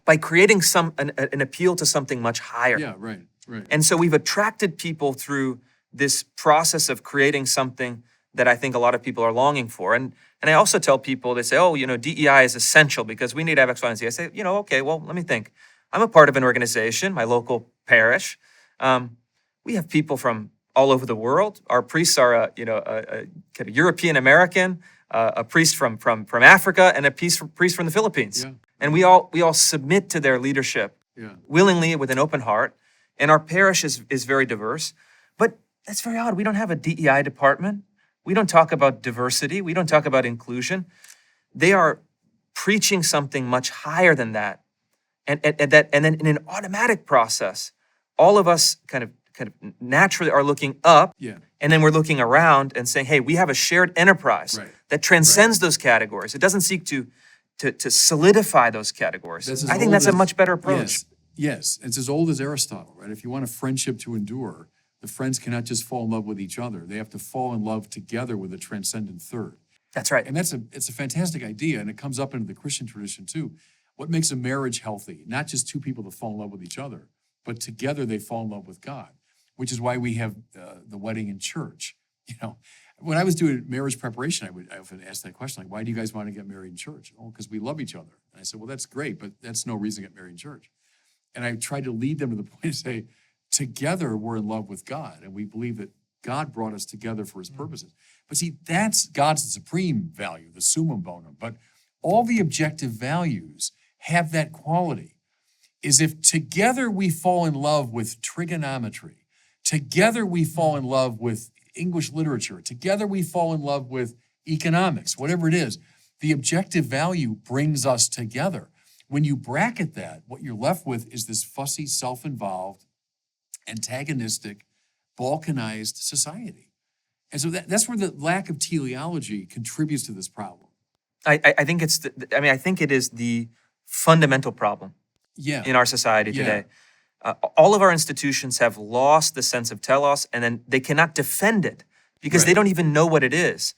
by creating an appeal to something much higher. Yeah, right. And so we've attracted people through this process of creating something that I think a lot of people are longing for. And I also tell people, they say, oh, DEI is essential because we need to have X, Y, and Z. I say, okay, well, let me think. I'm a part of an organization, my local parish. We have people from all over the world. Our priests are, a kind of European American, a priest from Africa, and a priest from the Philippines. Yeah. And we all submit to their leadership willingly with an open heart. And our parish is very diverse. But that's very odd. We don't have a DEI department. We don't talk about diversity. We don't talk about inclusion. They are preaching something much higher than that. And then in an automatic process, all of us kind of naturally are looking up, and then we're looking around and saying, hey, we have a shared enterprise that transcends those categories. It doesn't seek to solidify those categories. I think that's a much better approach. Yes, it's as old as Aristotle, right? If you want a friendship to endure, the friends cannot just fall in love with each other. They have to fall in love together with a transcendent third. That's right. And it's a fantastic idea, and it comes up into the Christian tradition too. What makes a marriage healthy? Not just two people that fall in love with each other, but together they fall in love with God, which is why we have the wedding in church. When I was doing marriage preparation, I often ask that question, like, why do you guys want to get married in church? Oh, because we love each other. And I said, well, that's great, but that's no reason to get married in church. And I tried to lead them to the point to say, together we're in love with God, and we believe that God brought us together for his purposes. But see, that's God's supreme value, the summum bonum. But all the objective values have that quality, is if together we fall in love with trigonometry, together we fall in love with English literature, together we fall in love with economics, whatever it is, the objective value brings us together. When you bracket that, what you're left with is this fussy, self-involved, antagonistic, balkanized society. And so that's where the lack of teleology contributes to this problem. I think I think it is the fundamental problem in our society today. All of our institutions have lost the sense of telos, and then they cannot defend it because they don't even know what it is.